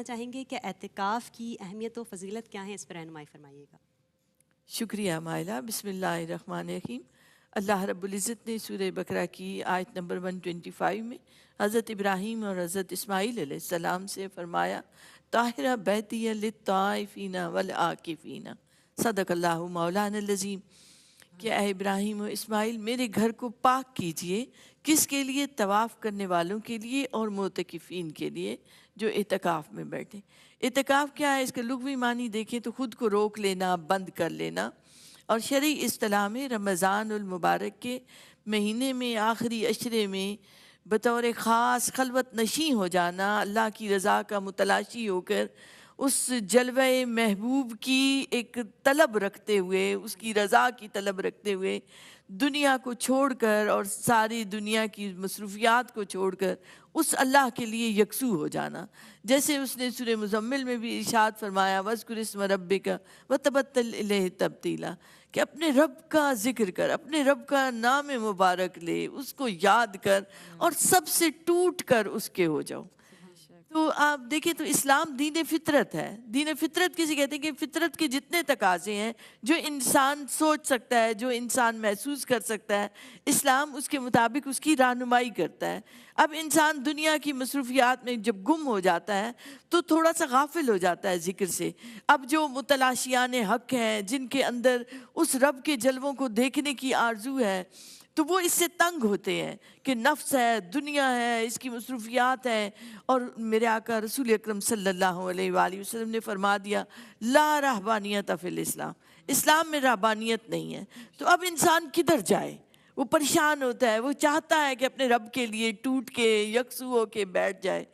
جاننا چاہیں گے کہ اعتکاف کی اہمیت و فضیلت کیا ہے، اس پر رہنمائی فرمائیے گا۔ شکریہ مائلہ۔ بسم اللہ الرحمن الرحیم۔ اللہ رب العزت نے سورہ بقرہ کی آیت نمبر 125 میں حضرت ابراہیم اور حضرت اسماعیل علیہ السلام سے فرمایا طاہرہ بیتی للطائفین والعاکفین، صدق اللہ مولانا العظیم، کہ اے ابراہیم و اسماعیل میرے گھر کو پاک کیجئے، کس کے لیے؟ طواف کرنے والوں کے لیے اور معتکفین کے لیے جو اعتکاف میں بیٹھے۔ اعتکاف کیا ہے؟ اس کے لغوی معنی دیکھیں تو خود کو روک لینا، بند کر لینا، اور شرعی اصطلاح میں رمضان المبارک کے مہینے میں آخری عشرے میں بطور خاص خلوت نشیں ہو جانا، اللہ کی رضا کا متلاشی ہو کر اس جلوہ محبوب کی ایک طلب رکھتے ہوئے، اس کی رضا کی طلب رکھتے ہوئے دنیا کو چھوڑ کر اور ساری دنیا کی مصروفیات کو چھوڑ کر اس اللہ کے لیے یکسو ہو جانا۔ جیسے اس نے سورہ مزمل میں بھی ارشاد فرمایا وَاذْكُرِ اسْمَ رَبِّكَ وَتَبَتَّلْ إِلَيْهِ تَبْتِيلًا، کہ اپنے رب کا ذکر کر، اپنے رب کا نام مبارک لے، اس کو یاد کر اور سب سے ٹوٹ کر اس کے ہو جاؤ۔ تو آپ دیکھیں تو اسلام دین فطرت ہے۔ دین فطرت کسی کہتے ہیں کہ فطرت کے جتنے تقاضے ہیں جو انسان سوچ سکتا ہے، جو انسان محسوس کر سکتا ہے، اسلام اس کے مطابق اس کی رہنمائی کرتا ہے۔ اب انسان دنیا کی مصروفیات میں جب گم ہو جاتا ہے تو تھوڑا سا غافل ہو جاتا ہے ذکر سے۔ اب جو متلاشیان حق ہیں، جن کے اندر اس رب کے جلووں کو دیکھنے کی آرزو ہے، تو وہ اس سے تنگ ہوتے ہیں کہ نفس ہے، دنیا ہے، اس کی مصروفیات ہیں۔ اور میرے آقا رسول اکرم صلی اللہ علیہ وآلہ وسلم نے فرما دیا لا رہبانیت فی الاسلام، اسلام میں رہبانیت نہیں ہے۔ تو اب انسان کدھر جائے؟ وہ پریشان ہوتا ہے، وہ چاہتا ہے کہ اپنے رب کے لیے ٹوٹ کے یکسو ہو کے بیٹھ جائے۔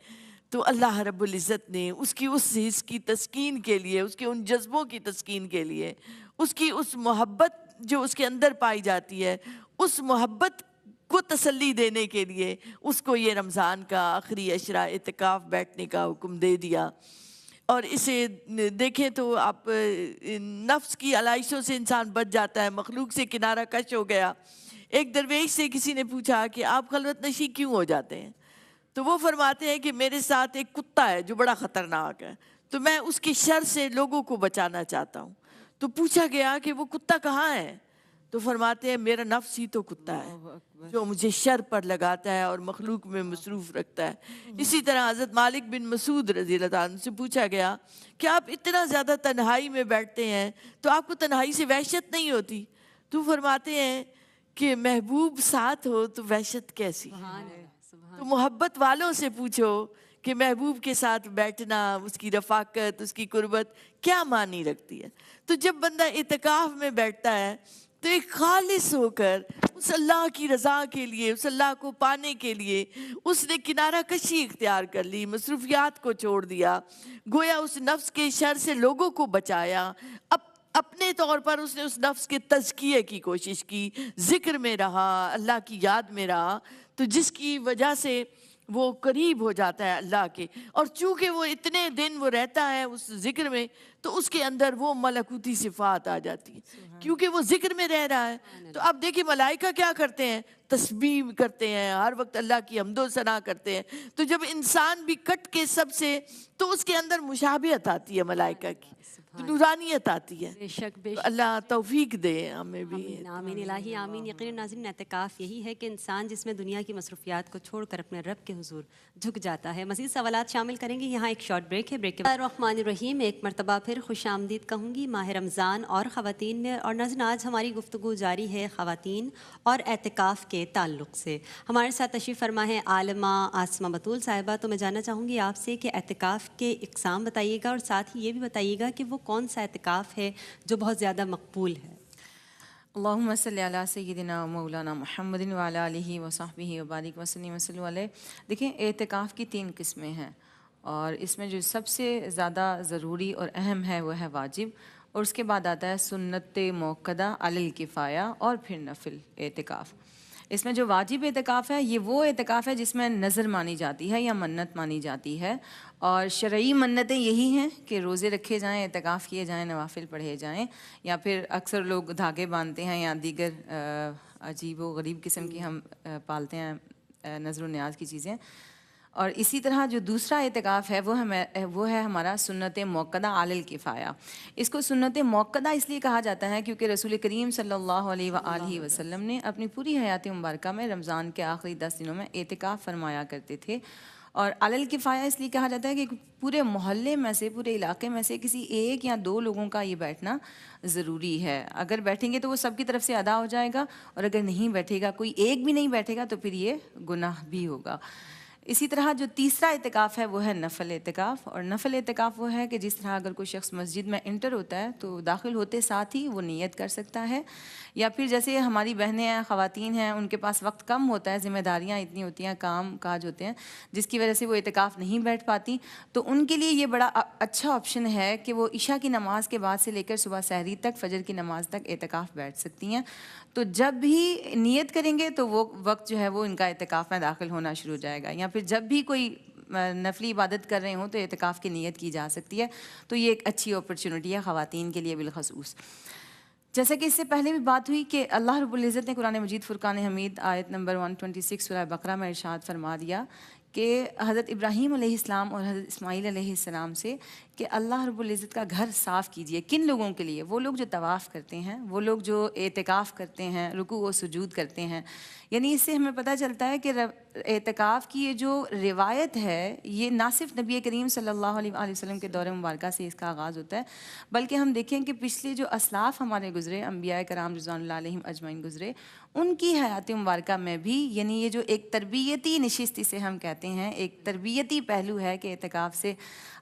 تو اللہ رب العزت نے اس کی اس حس کی تسکین کے لیے، اس کے ان جذبوں کی تسکین کے لیے، اس کی اس محبت جو اس کے اندر پائی جاتی ہے، اس محبت کو تسلی دینے کے لیے اس کو یہ رمضان کا آخری عشرہ اعتکاف بیٹھنے کا حکم دے دیا۔ اور اسے دیکھیں تو آپ نفس کی علائشوں سے انسان بچ جاتا ہے، مخلوق سے کنارہ کش ہو گیا۔ ایک درویش سے کسی نے پوچھا کہ آپ خلوت نشی کیوں ہو جاتے ہیں؟ تو وہ فرماتے ہیں کہ میرے ساتھ ایک کتا ہے جو بڑا خطرناک ہے، تو میں اس کی شر سے لوگوں کو بچانا چاہتا ہوں۔ تو پوچھا گیا کہ وہ کتا کہاں ہے؟ تو فرماتے ہیں میرا نفس ہی تو کتا ہے جو مجھے شر پر لگاتا ہے اور مخلوق میں مصروف رکھتا ہے۔ اسی طرح حضرت مالک بن مسعود رضی اللہ عنہ سے پوچھا گیا کہ آپ اتنا زیادہ تنہائی میں بیٹھتے ہیں تو آپ کو تنہائی سے وحشت نہیں ہوتی؟ تو فرماتے ہیں کہ محبوب ساتھ ہو تو وحشت کیسی؟ تو محبت والوں سے پوچھو کہ محبوب کے ساتھ بیٹھنا، اس کی رفاقت، اس کی قربت کیا معنی رکھتی ہے۔ تو جب بندہ اعتکاف میں بیٹھتا ہے تو ایک خالص ہو کر اس اللہ کی رضا کے لیے، اس اللہ کو پانے کے لیے اس نے کنارہ کشی اختیار کر لی، مصروفیات کو چھوڑ دیا، گویا اس نفس کے شر سے لوگوں کو بچایا۔ اپنے طور پر اس نے اس نفس کے تزکیے کی کوشش کی، ذکر میں رہا، اللہ کی یاد میں رہا، تو جس کی وجہ سے وہ قریب ہو جاتا ہے اللہ کے۔ اور چونکہ وہ اتنے دن وہ رہتا ہے اس ذکر میں تو اس کے اندر وہ ملکوتی صفات آ جاتی ہیں، کیونکہ وہ ذکر میں رہ رہا ہے۔ تو اب دیکھیں ملائکہ کیا کرتے ہیں؟ تسبیح کرتے ہیں، ہر وقت اللہ کی حمد و ثنا کرتے ہیں۔ تو جب انسان بھی کٹ کے سب سے، تو اس کے اندر مشابہت آتی ہے ملائکہ کی، تو نورانیت آتی ہے۔ بے شک بے تو شک، اللہ توفیق دے ہمیں بھی۔ آمین آمین الہی آمین۔ یقین ناظرین، اعتکاف یہی ہے کہ انسان جس میں دنیا کی مصروفیات کو چھوڑ کر اپنے رب کے حضور جھک جاتا ہے۔ مزید سوالات شامل کریں گے، یہاں ایک شارٹ بریک ہے۔ بریک کے بعد الرحمن الرحیم، ایک مرتبہ پھر خوش آمدید کہوں گی ماہ رمضان اور خواتین میں۔ اور ناظرین، آج ہماری گفتگو جاری ہے خواتین اور اعتکاف کے تعلق سے۔ ہمارے ساتھ تشریف فرما ہے عالمہ آسمہ بطول صاحبہ۔ تو میں جاننا چاہوں گی آپ سے کہ اعتکاف کے اقسام بتائیے گا، اور ساتھ ہی یہ بھی بتائیے گا کہ وہ کون سا اعتکاف ہے جو بہت زیادہ مقبول ہے۔ اللہم صلی علی سیدنا مولانا محمد وعلی آلہ وصحبہ وبارک وسلم وسلم علیہ۔ دیکھیں، اعتکاف کی 3 قسمیں ہیں، اور اس میں جو سب سے زیادہ ضروری اور اہم ہے وہ ہے واجب، اور اس کے بعد آتا ہے سنت موقدہ علی الکفایہ، اور پھر نفل اعتکاف۔ اس میں جو واجب اعتکاف ہے یہ وہ اعتکاف ہے جس میں نظر مانی جاتی ہے یا منت مانی جاتی ہے، اور شرعی منتیں یہی ہیں کہ روزے رکھے جائیں، اعتکاف کیے جائیں، نوافل پڑھے جائیں، یا پھر اکثر لوگ دھاگے باندھتے ہیں یا دیگر عجیب و غریب قسم کی ہم پالتے ہیں نظر و نیاز کی چیزیں۔ اور اسی طرح جو دوسرا اعتکاف ہے وہ ہے ہمارا سنت موقدہ علی الکفایہ. اس کو سنت موقدہ اس لیے کہا جاتا ہے کیونکہ رسول کریم صلی اللہ علیہ وآلہ وسلم نے اپنی پوری حیات مبارکہ میں رمضان کے آخری 10 دنوں میں اعتکاف فرمایا کرتے تھے. اور علی الکفایہ اس لیے کہا جاتا ہے کہ پورے محلے میں سے پورے علاقے میں سے کسی ایک یا دو لوگوں کا یہ بیٹھنا ضروری ہے. اگر بیٹھیں گے تو وہ سب کی طرف سے ادا ہو جائے گا, اور اگر نہیں بیٹھے گا, کوئی ایک بھی نہیں بیٹھے گا, تو پھر یہ گناہ بھی ہوگا. اسی طرح جو تیسرا اعتکاف ہے وہ ہے نفل اعتکاف. اور نفل اعتکاف وہ ہے کہ جس طرح اگر کوئی شخص مسجد میں انٹر ہوتا ہے تو داخل ہوتے ساتھ ہی وہ نیت کر سکتا ہے, یا پھر جیسے ہماری بہنیں ہیں, خواتین ہیں, ان کے پاس وقت کم ہوتا ہے, ذمہ داریاں اتنی ہوتی ہیں, کام کاج ہوتے ہیں, جس کی وجہ سے وہ اعتکاف نہیں بیٹھ پاتی, تو ان کے لیے یہ بڑا اچھا آپشن ہے کہ وہ عشاء کی نماز کے بعد سے لے کر صبح سحری تک, فجر کی نماز تک اعتکاف بیٹھ سکتی ہیں. تو جب بھی نیت کریں گے تو وہ وقت جو ہے وہ ان کا اعتکاف میں داخل ہونا شروع ہو جائے گا, یا پھر جب بھی کوئی نفلی عبادت کر رہے ہوں تو اعتکاف کی نیت کی جا سکتی ہے. تو یہ ایک اچھی اپرچونٹی ہے خواتین کے لیے بالخصوص. جیسا کہ اس سے پہلے بھی بات ہوئی کہ اللہ رب العزت نے قرآن مجید فرقان حمید آیت نمبر 126 سورہ بقرہ میں ارشاد فرما دیا کہ حضرت ابراہیم علیہ السلام اور حضرت اسماعیل علیہ السلام سے کہ اللہ رب العزت کا گھر صاف کیجئے. کن لوگوں کے لیے؟ وہ لوگ جو طواف کرتے ہیں, وہ لوگ جو اعتکاف کرتے ہیں, رکوع و سجود کرتے ہیں. یعنی اس سے ہمیں پتہ چلتا ہے کہ اعتکاف کی یہ جو روایت ہے یہ نہ صرف نبی کریم صلی اللہ علیہ وآلہ وسلم کے دور مبارکہ سے اس کا آغاز ہوتا ہے, بلکہ ہم دیکھیں کہ پچھلے جو اسلاف ہمارے گزرے, انبیاء کرام رضوان اللہ علیہم اجمعین گزرے, ان کی حیات مبارکہ میں بھی, یعنی یہ جو ایک تربیتی نشست اسے ہم کہتے ہیں, ایک تربیتی پہلو ہے کہ اعتکاف سے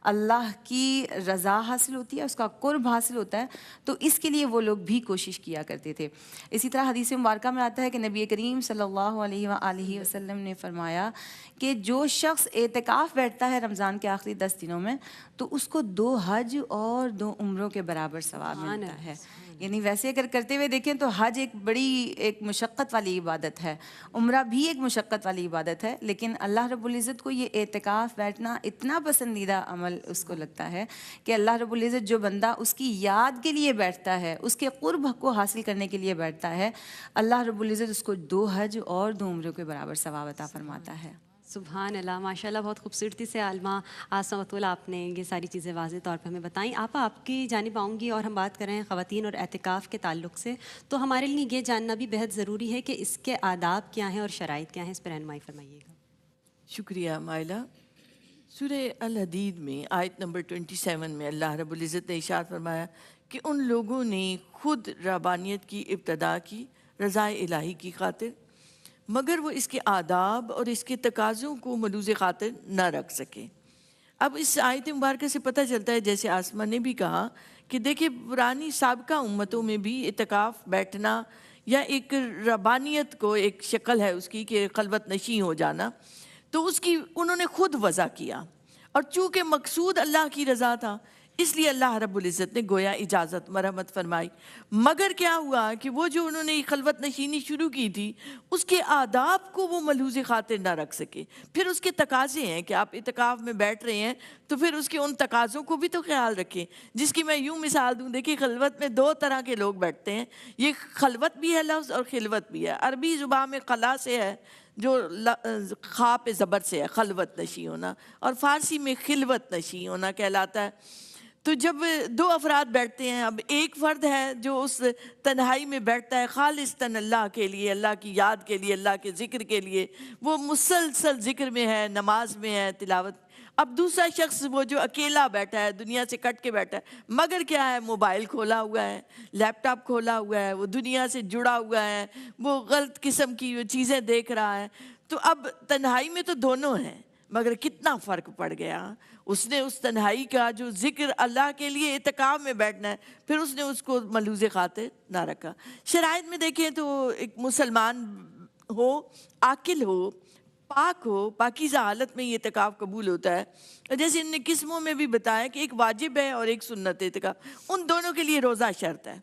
اللہ کی رضا حاصل ہوتی ہے, اس کا قرب حاصل ہوتا ہے. تو اس کے لیے وہ لوگ بھی کوشش کیا کرتے تھے. اسی طرح حدیث مبارکہ میں آتا ہے کہ نبی کریم صلی اللہ علیہ وآلہ وسلم نے فرمایا کہ جو شخص اعتکاف بیٹھتا ہے رمضان کے آخری 10 دنوں میں تو اس کو 2 حج اور 2 عمروں کے برابر ثواب ملتا ہے. یعنی ویسے اگر کرتے ہوئے دیکھیں تو حج ایک مشقت والی عبادت ہے, عمرہ بھی ایک مشقت والی عبادت ہے, لیکن اللہ رب العزت کو یہ اعتکاف بیٹھنا اتنا پسندیدہ عمل اس کو لگتا ہے کہ اللہ رب العزت جو بندہ اس کی یاد کے لیے بیٹھتا ہے, اس کے قرب کو حاصل کرنے کے لیے بیٹھتا ہے, اللہ رب العزت اس کو 2 حج اور 2 عمروں کے برابر ثواب عطا فرماتا ہے. سبحان اللہ, ماشاء اللہ, بہت خوبصورتی سے عالمہ آسما مطول آپ نے یہ ساری چیزیں واضح طور پہ ہمیں بتائیں. آپ کی جانب آؤں گی اور ہم بات کر رہے ہیں خواتین اور اعتکاف کے تعلق سے, تو ہمارے لیے یہ جاننا بھی بہت ضروری ہے کہ اس کے آداب کیا ہیں اور شرائط کیا ہیں, اس پر رہنمائی فرمائیے گا. شکریہ مائلہ. سورہ الحدید میں آیت نمبر 27 میں اللہ رب العزت نے ارشاد فرمایا کہ ان لوگوں نے خود ربانیت کی ابتدا کی رضا الہی کی خاطر, مگر وہ اس کے آداب اور اس کے تقاضوں کو ملوز خاطر نہ رکھ سکے. اب اس آیت مبارکہ سے پتہ چلتا ہے, جیسے آسمہ نے بھی کہا, کہ دیکھیں پرانی سابقہ امتوں میں بھی اعتکاف بیٹھنا یا ایک ربانیت کو ایک شکل ہے اس کی کہ خلوت نشین ہو جانا, تو اس کی انہوں نے خود وضع کیا. اور چونکہ مقصود اللہ کی رضا تھا اس لیے اللہ رب العزت نے گویا اجازت مرحمت فرمائی. مگر کیا ہوا کہ وہ جو انہوں نے خلوت نشینی شروع کی تھی اس کے آداب کو وہ ملحوظ خاطر نہ رکھ سکے. پھر اس کے تقاضے ہیں کہ آپ اعتکاف میں بیٹھ رہے ہیں تو پھر اس کے ان تقاضوں کو بھی تو خیال رکھیں, جس کی میں یوں مثال دوں. دیکھیں خلوت میں 2 طرح کے لوگ بیٹھتے ہیں, یہ خلوت بھی ہے لفظ اور خلوت بھی ہے. عربی زبان میں خلا سے ہے جو خا پہ زبر سے ہے, خلوت نشین ہونا, اور فارسی میں خلوت نشین ہونا کہلاتا ہے. تو جب 2 افراد بیٹھتے ہیں, اب ایک فرد ہے جو اس تنہائی میں بیٹھتا ہے خالصتاً اللہ کے لیے, اللہ کی یاد کے لیے, اللہ کے ذکر کے لیے, وہ مسلسل ذکر میں ہے, نماز میں ہے, تلاوت. اب دوسرا شخص وہ جو اکیلا بیٹھا ہے, دنیا سے کٹ کے بیٹھا ہے, مگر کیا ہے, موبائل کھولا ہوا ہے, لیپ ٹاپ کھولا ہوا ہے, وہ دنیا سے جڑا ہوا ہے, وہ غلط قسم کی وہ چیزیں دیکھ رہا ہے. تو اب تنہائی میں تو دونوں ہیں, مگر کتنا فرق پڑ گیا. اس نے اس تنہائی کا جو ذکر اللہ کے لیے اعتکاف میں بیٹھنا ہے, پھر اس نے اس کو ملحوظ خاطر نہ رکھا. شرائط میں دیکھیں تو ایک مسلمان ہو, عاقل ہو, پاک ہو, پاکیزہ حالت میں یہ اعتکاف قبول ہوتا ہے. جیسے ان نے قسموں میں بھی بتایا کہ ایک واجب ہے اور ایک سنت اعتکاف. ان دونوں کے لیے روزہ شرط ہے.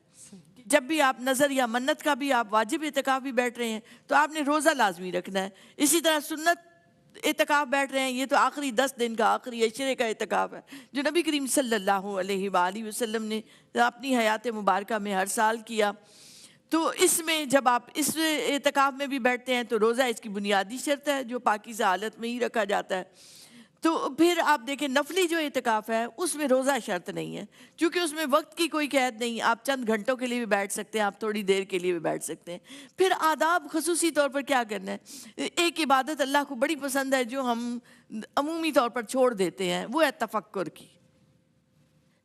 جب بھی آپ نظر یا منت کا بھی آپ واجب اعتکاف بھی بیٹھ رہے ہیں تو آپ نے روزہ لازمی رکھنا ہے. اسی طرح سنت اعتکاف بیٹھ رہے ہیں, یہ تو آخری 10 دن کا, آخری عشرے کا اعتکاف ہے جو نبی کریم صلی اللہ علیہ وآلہ وسلم نے اپنی حیات مبارکہ میں ہر سال کیا. تو اس میں جب آپ اس اعتکاف میں بھی بیٹھتے ہیں تو روزہ اس کی بنیادی شرط ہے جو پاکیزہ حالت میں ہی رکھا جاتا ہے. تو پھر آپ دیکھیں نفلی جو اعتکاف ہے اس میں روزہ شرط نہیں ہے، کیونکہ اس میں وقت کی کوئی قید نہیں. آپ چند گھنٹوں کے لیے بھی بیٹھ سکتے ہیں، آپ تھوڑی دیر کے لیے بھی بیٹھ سکتے ہیں. پھر آداب خصوصی طور پر کیا کرنا ہے. ایک عبادت اللہ کو بڑی پسند ہے جو ہم عمومی طور پر چھوڑ دیتے ہیں، وہ ہے تفکر کی.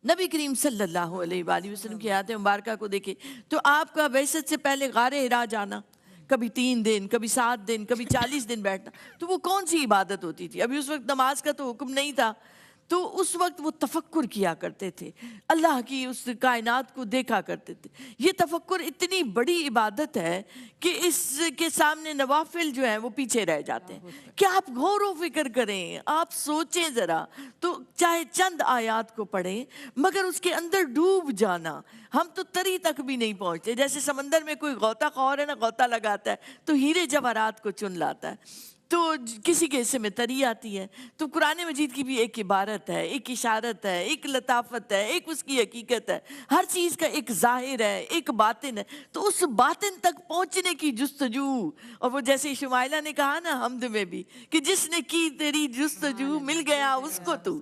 نبی کریم صلی اللہ علیہ وآلہ وسلم کی آیات مبارکہ کو دیکھیں تو آپ کا بعثت سے پہلے غار حرا جانا، کبھی 3 دن، کبھی 7 دن، کبھی 40 دن بیٹھنا، تو وہ کون سی عبادت ہوتی تھی؟ ابھی اس وقت نماز کا تو حکم نہیں تھا. تو اس وقت وہ تفکر کیا کرتے تھے، اللہ کی اس کائنات کو دیکھا کرتے تھے. یہ تفکر اتنی بڑی عبادت ہے کہ اس کے سامنے نوافل جو ہیں وہ پیچھے رہ جاتے ہیں. کہ آپ غور و فکر کریں، آپ سوچیں ذرا، تو چاہے چند آیات کو پڑھیں مگر اس کے اندر ڈوب جانا. ہم تو تری تک بھی نہیں پہنچتے. جیسے سمندر میں کوئی غوطہ خور ہے نا، غوطہ لگاتا ہے تو ہیرے جواہرات کو چن لاتا ہے، تو کسی کے حصے میں تری آتی ہے. تو قرآن مجید کی بھی ایک عبارت ہے، ایک اشارت ہے، ایک لطافت ہے، ایک اس کی حقیقت ہے. ہر چیز کا ایک ظاہر ہے، ایک باطن ہے. تو اس باطن تک پہنچنے کی جستجو، اور وہ جیسے شمائلہ نے کہا نا حمد میں بھی کہ جس نے کی تیری جستجو مل گیا اس کو تو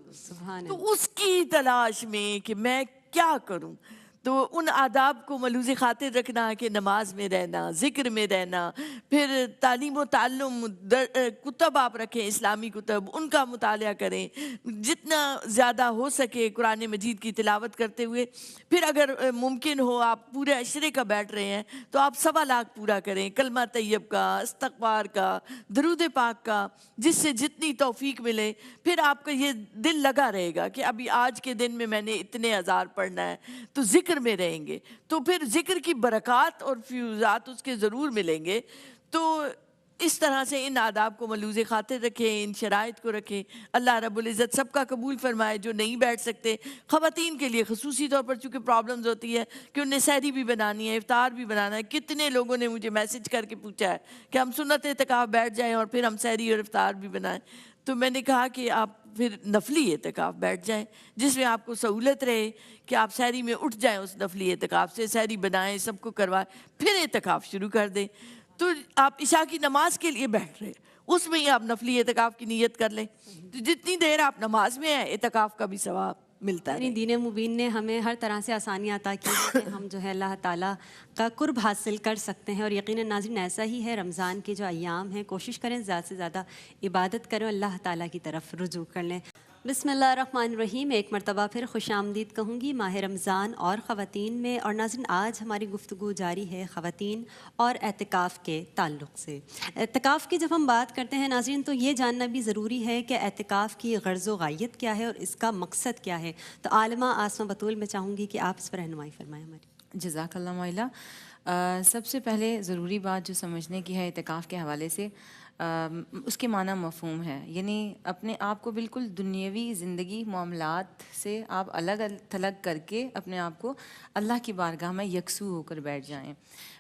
اس کی تلاش میں کہ میں کیا کروں. تو ان آداب کو ملوز خاطر رکھنا کہ نماز میں رہنا، ذکر میں رہنا، پھر تعلیم و تعلم، کتب آپ رکھیں، اسلامی کتب ان کا مطالعہ کریں، جتنا زیادہ ہو سکے قرآن مجید کی تلاوت کرتے ہوئے. پھر اگر ممکن ہو آپ پورے عشرے کا بیٹھ رہے ہیں تو آپ 1.25 پورا کریں، کلمہ طیب کا، استغفار کا، درود پاک کا، جس سے جتنی توفیق ملے. پھر آپ کا یہ دل لگا رہے گا کہ ابھی آج کے دن میں نے اتنے ہزار پڑھنا ہے، تو ذکر میں رہیں گے تو پھر ذکر کی برکات اور فیوزات اس کے ضرور ملیں گے. تو اس طرح سے ان آداب کو ملوز خاطر رکھیں، ان شرائط کو رکھیں. اللہ رب العزت سب کا قبول فرمائے. جو نہیں بیٹھ سکتے، خواتین کے لیے خصوصی طور پر چونکہ پرابلمز ہوتی ہے کہ انہیں سحری بھی بنانی ہے، افطار بھی بنانا ہے. کتنے لوگوں نے مجھے میسج کر کے پوچھا ہے کہ ہم سنت اعتکاف بیٹھ جائیں اور پھر ہم سحری اور افطار بھی بنائیں. تو میں نے کہا کہ آپ پھر نفلی اعتکاف بیٹھ جائیں جس میں آپ کو سہولت رہے کہ آپ سحری میں اٹھ جائیں اس نفلی اعتکاف سے، سحری بنائیں، سب کو کروائیں، پھر اعتکاف شروع کر دیں. تو آپ عشاء کی نماز کے لیے بیٹھ رہے اس میں ہی آپ نفلی اعتکاف کی نیت کر لیں. تو جتنی دیر آپ نماز میں ہیں اعتکاف کا بھی ثواب ملتا ہے. یعنی دین مبین نے ہمیں ہر طرح سے آسانیاں عطا کی ہیں کہ ہم جو ہے اللہ تعالیٰ کا قرب حاصل کر سکتے ہیں. اور یقیناً ناظرین ایسا ہی ہے، رمضان کے جو ایام ہیں کوشش کریں زیادہ سے زیادہ عبادت کریں، اللہ تعالیٰ کی طرف رجوع کر لیں. بسم اللہ الرحمن الرحیم. ایک مرتبہ پھر خوش آمدید کہوں گی ماہ رمضان اور خواتین میں. اور ناظرین آج ہماری گفتگو جاری ہے خواتین اور اعتکاف کے تعلق سے. اعتکاف کی جب ہم بات کرتے ہیں ناظرین تو یہ جاننا بھی ضروری ہے کہ اعتکاف کی غرض و غایت کیا ہے اور اس کا مقصد کیا ہے. تو عالمہ آسمہ بطول میں چاہوں گی کہ آپ اس پر رہنمائی فرمائیں ہماری. جزاک اللہ مائلہ. سب سے پہلے ضروری بات جو سمجھنے کی ہے اعتکاف کے حوالے سے، اس کے معنی مفہوم ہے. یعنی اپنے آپ کو بالکل دنیاوی زندگی معاملات سے آپ الگ تھلگ کر کے اپنے آپ کو اللہ کی بارگاہ میں یکسو ہو کر بیٹھ جائیں.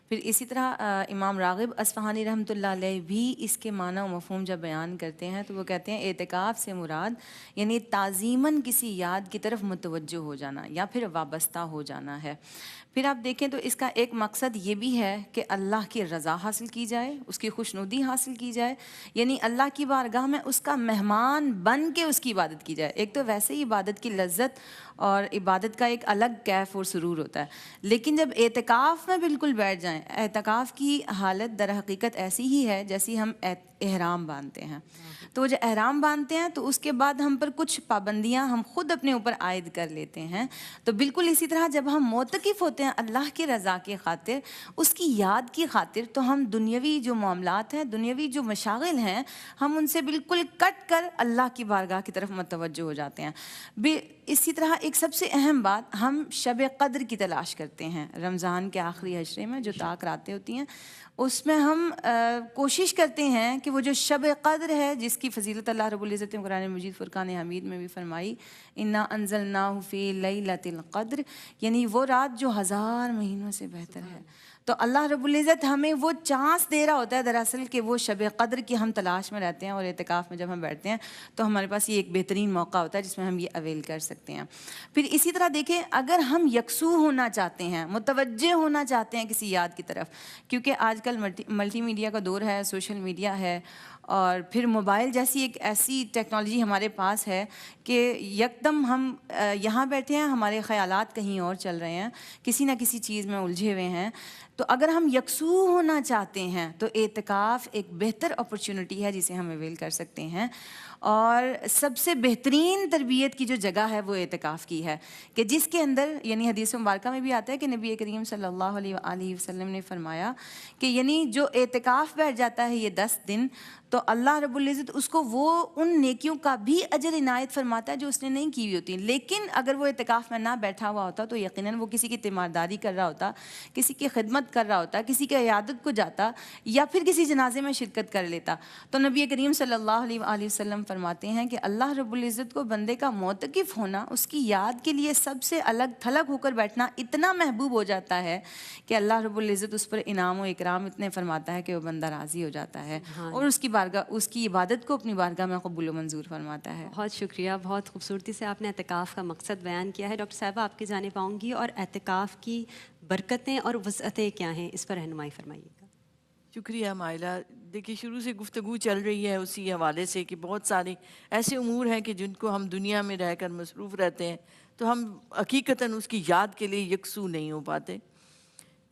پھر اسی طرح امام راغب اصفہانی رحمۃ اللہ علیہ بھی اس کے معنی و مفہوم جب بیان کرتے ہیں تو وہ کہتے ہیں اعتکاف سے مراد یعنی تعظیماً کسی یاد کی طرف متوجہ ہو جانا یا پھر وابستہ ہو جانا ہے. پھر آپ دیکھیں تو اس کا ایک مقصد یہ بھی ہے کہ اللہ کی رضا حاصل کی جائے، اس کی خوشنودی حاصل کی جائے، یعنی اللہ کی بارگاہ میں اس کا مہمان بن کے اس کی عبادت کی جائے. ایک تو ویسے ہی عبادت کی لذت اور عبادت کا ایک الگ کیف اور سرور ہوتا ہے، لیکن جب اعتکاف میں بالکل بیٹھ جائیں، اعتکاف کی حالت در حقیقت ایسی ہی ہے جیسی ہم احرام باندھتے ہیں. تو وہ جو احرام باندھتے ہیں تو اس کے بعد ہم پر کچھ پابندیاں ہم خود اپنے اوپر عائد کر لیتے ہیں. تو بالکل اسی طرح جب ہم معتکف ہوتے ہیں اللہ کی رضا کی خاطر، اس کی یاد کی خاطر، تو ہم دنیاوی جو معاملات ہیں، دنیاوی جو مشاغل ہیں، ہم ان سے بالکل کٹ کر اللہ کی بارگاہ کی طرف متوجہ ہو جاتے ہیں. اسی طرح ایک سب سے اہم بات، ہم شب قدر کی تلاش کرتے ہیں. رمضان کے آخری عشرے میں جو طاق راتیں ہوتی ہیں اس میں ہم کوشش کرتے ہیں کہ وہ جو شب قدر ہے جس کی فضیلت اللہ رب العزت نے قرآن مجید فرقان حمید میں بھی فرمائی، انا انزلناہ فی لیلۃ القدر، یعنی وہ رات جو 1000 مہینوں سے بہتر ہے. تو اللہ رب العزت ہمیں وہ چانس دے رہا ہوتا ہے دراصل کہ وہ شب قدر کی ہم تلاش میں رہتے ہیں، اور اعتکاف میں جب ہم بیٹھتے ہیں تو ہمارے پاس یہ ایک بہترین موقع ہوتا ہے جس میں ہم یہ اویل کر سکتے ہیں۔ پھر اسی طرح دیکھیں، اگر ہم یکسو ہونا چاہتے ہیں، متوجہ ہونا چاہتے ہیں کسی یاد کی طرف، کیونکہ آج کل ملٹی میڈیا کا دور ہے، سوشل میڈیا ہے، اور پھر موبائل جیسی ایک ایسی ٹیکنالوجی ہمارے پاس ہے کہ یکدم ہم یہاں بیٹھے ہیں، ہمارے خیالات کہیں اور چل رہے ہیں، کسی نہ کسی چیز میں الجھے ہوئے ہیں۔ تو اگر ہم یکسو ہونا چاہتے ہیں تو اعتکاف ایک بہتر اپرچونٹی ہے جسے ہم اویل کر سکتے ہیں۔ اور سب سے بہترین تربیت کی جو جگہ ہے وہ اعتکاف کی ہے، کہ جس کے اندر یعنی حدیث مبارکہ میں بھی آتا ہے کہ نبی کریم صلی اللہ علیہ وآلہ وسلم نے فرمایا کہ یعنی جو اعتکاف بیٹھ جاتا ہے یہ 10 دن، تو اللہ رب العزت اس کو وہ ان نیکیوں کا بھی اجر عنایت فرماتا ہے جو اس نے نہیں کی ہوئی ہوتی۔ لیکن اگر وہ اعتکاف میں نہ بیٹھا ہوا ہوتا تو یقیناً وہ کسی کی تیمارداری کر رہا ہوتا، کسی کی خدمت کر رہا ہوتا، کسی کی عیادت کو جاتا، یا پھر کسی جنازے میں شرکت کر لیتا۔ تو نبی کریم صلی اللہ علیہ وآلہ وسلم فرماتے ہیں کہ اللہ رب العزت کو بندے کا معتکف ہونا، اس کی یاد کے لیے سب سے الگ تھلگ ہو کر بیٹھنا اتنا محبوب ہو جاتا ہے کہ اللہ رب العزت اس پر انعام و اکرام اتنے فرماتا ہے کہ وہ بندہ راضی ہو جاتا ہے، اور اس کی بارگاہ، اس کی عبادت کو اپنی بارگاہ میں قبول و منظور فرماتا ہے۔ بہت شکریہ، بہت خوبصورتی سے آپ نے اعتکاف کا مقصد بیان کیا ہے۔ ڈاکٹر صاحبہ آپ کی جانب آؤں گی، اور اعتکاف کی برکتیں اور وسعتیں کیا ہیں، اس پر رہنمائی فرمائیے گا۔ شکریہ مائلہ۔ دیکھیے شروع سے گفتگو چل رہی ہے اسی حوالے سے کہ بہت سارے ایسے امور ہیں کہ جن کو ہم دنیا میں رہ کر مصروف رہتے ہیں تو ہم حقیقتاً اس کی یاد کے لیے یکسو نہیں ہو پاتے۔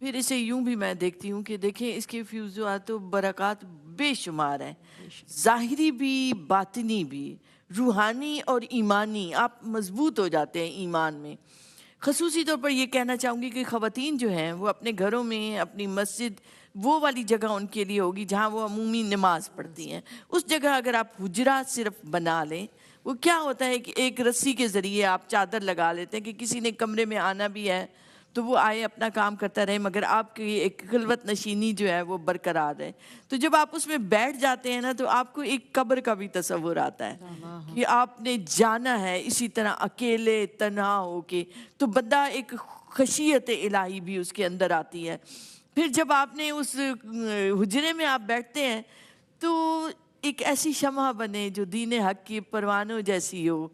پھر اسے یوں بھی میں دیکھتی ہوں کہ دیکھیں اس کے فیوزات و برکات بے شمار ہیں، ظاہری بھی باطنی بھی، روحانی اور ایمانی۔ آپ مضبوط ہو جاتے ہیں ایمان میں۔ خصوصی طور پر یہ کہنا چاہوں گی کہ خواتین جو ہیں وہ اپنے گھروں میں اپنی مسجد، وہ والی جگہ ان کے لیے ہوگی جہاں وہ عمومی نماز پڑھتی ہیں، اس جگہ اگر آپ حجرہ صرف بنا لیں، وہ کیا ہوتا ہے کہ ایک رسی کے ذریعے آپ چادر لگا لیتے ہیں کہ کسی نے کمرے میں آنا بھی ہے تو وہ آئے اپنا کام کرتا رہے، مگر آپ کی ایک خلوت نشینی جو ہے وہ برقرار ہے۔ تو جب آپ اس میں بیٹھ جاتے ہیں نا تو آپ کو ایک قبر کا بھی تصور آتا ہے کہ آپ نے جانا ہے اسی طرح اکیلے تنہا ہو کے، تو بندہ ایک خشیت الہی بھی اس کے اندر آتی ہے۔ پھر جب آپ نے اس حجرے میں آپ بیٹھتے ہیں تو ایک ایسی شمع بنے جو دین حق کی پروانوں جیسی ہو،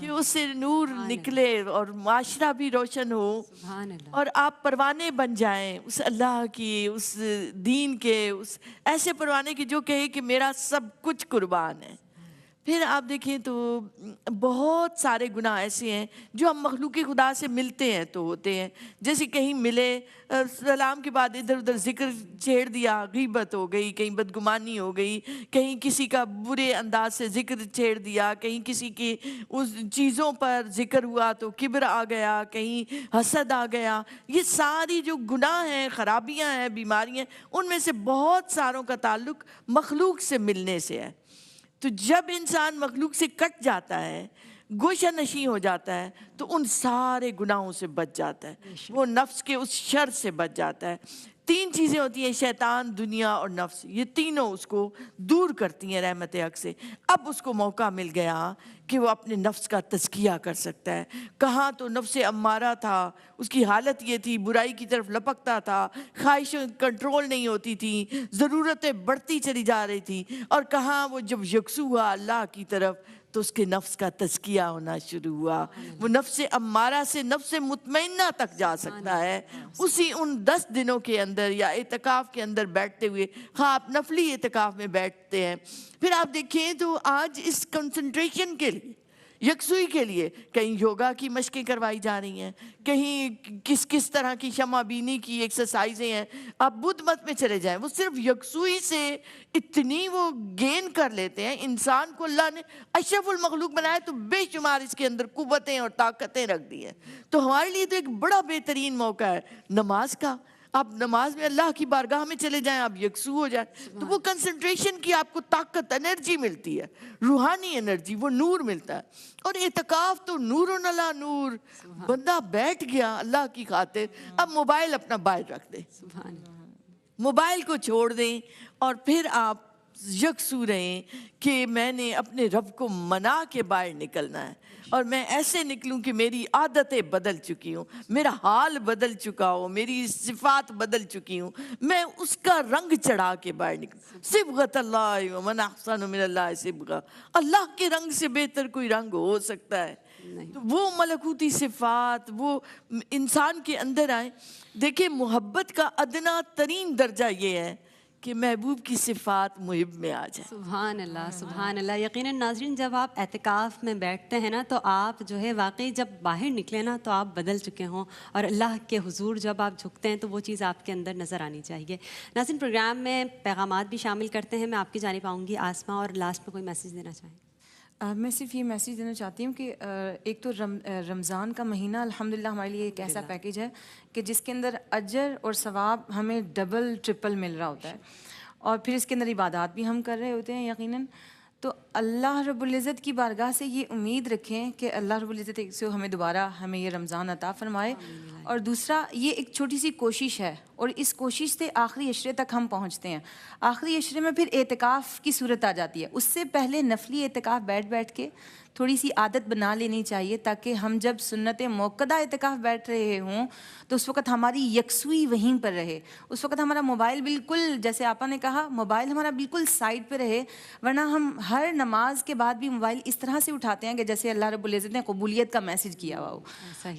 کہ اس سے نور نکلے اور معاشرہ بھی روشن ہو، سبحان اللہ۔ اور آپ پروانے بن جائیں اس اللہ کی، اس دین کے، اس ایسے پروانے کی جو کہے کہ میرا سب کچھ قربان ہے۔ پھر آپ دیکھیں تو بہت سارے گناہ ایسے ہیں جو ہم مخلوق خدا سے ملتے ہیں تو ہوتے ہیں، جیسے کہیں ملے سلام کے بعد ادھر ادھر ذکر چھیڑ دیا، غیبت ہو گئی، کہیں بدگمانی ہو گئی، کہیں کسی کا برے انداز سے ذکر چھیڑ دیا، کہیں کسی کی اس چیزوں پر ذکر ہوا تو کبر آ گیا، کہیں حسد آ گیا۔ یہ ساری جو گناہ ہیں، خرابیاں ہیں، بیماریاں، ان میں سے بہت ساروں کا تعلق مخلوق سے ملنے سے ہے۔ تو جب انسان مخلوق سے کٹ جاتا ہے، گوشہ نشیں ہو جاتا ہے، تو ان سارے گناہوں سے بچ جاتا ہے، وہ نفس کے اس شر سے بچ جاتا ہے۔ 3 چیزیں ہوتی ہیں، شیطان، دنیا اور نفس، یہ تینوں اس کو دور کرتی ہیں رحمت حق سے۔ اب اس کو موقع مل گیا کہ وہ اپنے نفس کا تزکیہ کر سکتا ہے۔ کہاں تو نفس امارہ تھا، اس کی حالت یہ تھی، برائی کی طرف لپکتا تھا، خواہشیں کنٹرول نہیں ہوتی تھی، ضرورتیں بڑھتی چلی جا رہی تھی، اور کہاں وہ جب یکسو ہوا اللہ کی طرف تو اس کے نفس کا تزکیہ ہونا شروع ہوا، وہ نفس امارہ سے نفس مطمئنہ تک جا سکتا ہے اسی ان 10 دنوں کے اندر، یا اعتکاف کے اندر بیٹھتے ہوئے، ہاں آپ نفلی اعتکاف میں بیٹھتے ہیں۔ پھر آپ دیکھیں تو آج اس کنسنٹریشن کے لیے، یکسوئی کے لیے، کہیں یوگا کی مشقیں کروائی جا رہی ہیں، کہیں کس طرح کی شمع بینی کی ایکسرسائزیں ہیں۔ آپ بدھ مت میں چلے جائیں، وہ صرف یکسوئی سے اتنی وہ گین کر لیتے ہیں۔ انسان کو اللہ نے اشرف المخلوق بنایا تو بے شمار اس کے اندر قوتیں اور طاقتیں رکھ دی ہیں۔ تو ہمارے لیے تو ایک بڑا بہترین موقع ہے نماز کا۔ آپ نماز میں اللہ کی بارگاہ میں چلے جائیں، آپ یکسو ہو جائیں، تو وہ کنسنٹریشن کی آپ کو طاقت، انرجی ملتی ہے، روحانی انرجی، وہ نور ملتا ہے۔ اور اعتکاف تو نور علی نور، بندہ بیٹھ گیا اللہ کی خاطر، اب موبائل اپنا باہر رکھ دیں، سبحان اللہ۔ موبائل کو چھوڑ دیں، اور پھر آپ یکسو رہیں کہ میں نے اپنے رب کو منا کے باہر نکلنا ہے، اور میں ایسے نکلوں کہ میری عادتیں بدل چکی ہوں، میرا حال بدل چکا ہو، میری صفات بدل چکی ہوں، میں اس کا رنگ چڑھا کے باہر نکلوں۔ صبغۃ اللہ ومن احسن من اللہ صبغہ، اللہ کے رنگ سے بہتر کوئی رنگ ہو سکتا ہے؟ تو وہ ملکوتی صفات وہ انسان کے اندر آئیں۔ دیکھیں محبت کا ادنا ترین درجہ یہ ہے کہ محبوب کی صفات محب میں آ جائے۔ سبحان اللہ، سبحان اللہ۔ یقیناً ناظرین، جب آپ اعتکاف میں بیٹھتے ہیں نا تو آپ جو ہے واقعی جب باہر نکلے نا تو آپ بدل چکے ہوں، اور اللہ کے حضور جب آپ جھکتے ہیں تو وہ چیز آپ کے اندر نظر آنی چاہیے۔ ناظرین، پروگرام میں پیغامات بھی شامل کرتے ہیں، میں آپ کی جانب آؤں گی آسما، اور لاسٹ میں کوئی میسیج دینا چاہیں؟ میں صرف یہ میسیج دینا چاہتی ہوں کہ ایک تو رمضان کا مہینہ الحمدللہ ہمارے لیے ایک ایسا پیکیج ہے کہ جس کے اندر اجر اور ثواب ہمیں ڈبل ٹرپل مل رہا ہوتا ہے، اور پھر اس کے اندر عبادات بھی ہم کر رہے ہوتے ہیں یقیناً۔ تو اللہ رب العزت کی بارگاہ سے یہ امید رکھیں کہ اللہ رب العزت ایک سے ہمیں دوبارہ ہمیں یہ رمضان عطا فرمائے، اور دوسرا یہ ایک چھوٹی سی کوشش ہے، اور اس کوشش سے آخری عشرے تک ہم پہنچتے ہیں۔ آخری عشرے میں پھر اعتکاف کی صورت آ جاتی ہے، اس سے پہلے نفلی اعتکاف بیٹھ کے تھوڑی سی عادت بنا لینی چاہیے، تاکہ ہم جب سنت موقدہ اعتکاف بیٹھ رہے ہوں تو اس وقت ہماری یکسوئی وہیں پر رہے، اس وقت ہمارا موبائل بالکل، جیسے آپا نے کہا، موبائل ہمارا بالکل سائڈ پہ رہے، ورنہ ہم ہر نماز کے بعد بھی موبائل اس طرح سے اٹھاتے ہیں کہ جیسے اللہ رب العزت نے قبولیت کا میسج کیا ہوا ہو۔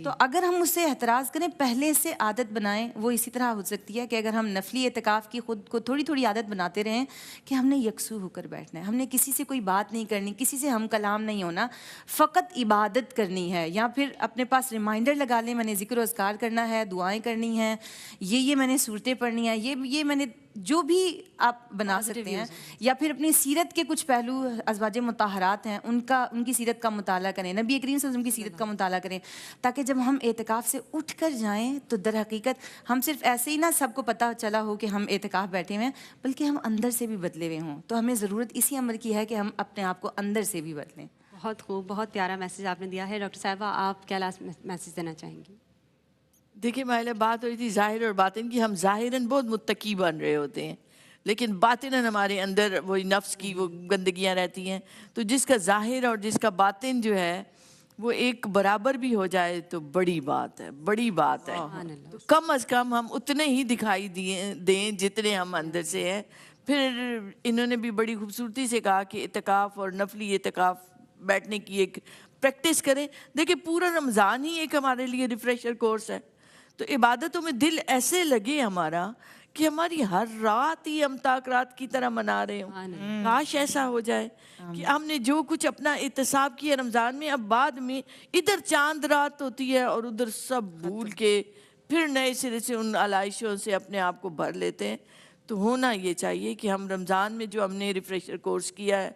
تو اگر ہم اس سے احتراز کریں، پہلے سے عادت بنائیں، وہ اسی طرح ہو سکتی ہے کہ اگر ہم نفلی اعتکاف کی خود کو تھوڑی تھوڑی عادت بناتے رہیں کہ ہم نے یکسو ہو کر بیٹھنا ہے، ہم نے کسی سے کوئی بات نہیں کرنی، کسی سے ہم کلام نہیں ہونا، فقط عبادت کرنی ہے، یا پھر اپنے پاس ریمائنڈر لگا لیں، میں نے ذکر و اذکار کرنا ہے، دعائیں کرنی ہیں، یہ میں نے صورتیں پڑھنی ہیں، یہ میں نے جو بھی آپ بنا سکتے ہیں، یا پھر اپنی سیرت کے کچھ پہلو ازواج مطہرات ہیں ان کی سیرت کا مطالعہ کریں، نبی کریم صلی اللہ علیہ وسلم کی سیرت کا مطالعہ کریں، تاکہ جب ہم اعتکاف سے اٹھ کر جائیں تو در حقیقت ہم صرف ایسے ہی نہ سب کو پتہ چلا ہو کہ ہم اعتکاف بیٹھے ہوئے ہیں، بلکہ ہم اندر سے بھی بدلے ہوئے ہوں۔ تو ہمیں ضرورت اسی عمل کی ہے کہ ہم اپنے آپ کو اندر سے بھی بدلیں۔ بہت خوب، بہت پیارا میسیج آپ نے دیا ہے۔ ڈاکٹر صاحبہ، آپ کیا لاسٹ میسیج دینا چاہیں گی؟ دیکھیں مائلہ، بات ہو رہی تھی ظاہر اور باطن کی، ہم ظاہراً بہت متقی بن رہے ہوتے ہیں، لیکن باطناً ہمارے اندر وہی نفس کی وہ گندگیاں رہتی ہیں۔ تو جس کا ظاہر اور جس کا باطن جو ہے وہ ایک برابر بھی ہو جائے تو بڑی بات ہے، بڑی بات ہے۔ تو کم از کم ہم اتنے ہی دکھائی دیں جتنے ہم اندر سے ہیں۔ پھر انہوں نے بھی بڑی خوبصورتی سے کہا کہ اعتکاف اور نفلی اعتکاف بیٹھنے کی ایک پریکٹس کریں۔ دیکھیں پورا رمضان ہی ایک ہمارے لیے ریفریشر کورس ہے، تو عبادتوں میں دل ایسے لگے ہمارا کہ ہماری ہر رات ہی ہم تاک رات کی طرح منا رہے ہوں۔ کاش ایسا ہو جائے کہ ہم نے جو کچھ اپنا احتساب کیا رمضان میں، اب بعد میں ادھر چاند رات ہوتی ہے اور ادھر سب بھول کے پھر نئے سرے سے ان علائشوں سے اپنے آپ کو بھر لیتے ہیں۔ تو ہونا یہ چاہیے کہ ہم رمضان میں جو ہم نے ریفریشر کورس کیا ہے،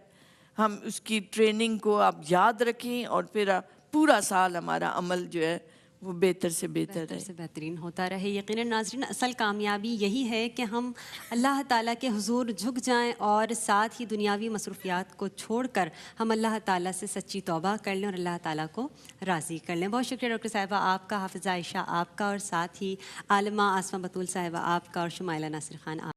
ہم اس کی ٹریننگ کو آپ یاد رکھیں، اور پھر پورا سال ہمارا عمل جو ہے وہ بہتر سے بہتر بہتر سے بہترین ہوتا رہے۔ یقیناً ناظرین، اصل کامیابی یہی ہے کہ ہم اللہ تعالیٰ کے حضور جھک جائیں، اور ساتھ ہی دنیاوی مصروفیات کو چھوڑ کر ہم اللہ تعالیٰ سے سچی توبہ کر لیں اور اللہ تعالیٰ کو راضی کر لیں۔ بہت شکریہ ڈاکٹر صاحبہ آپ کا، حافظہ عائشہ آپ کا، اور ساتھ ہی عالمہ آسما بطول صاحبہ آپ کا، اور شمائلہ ناصر خان آپ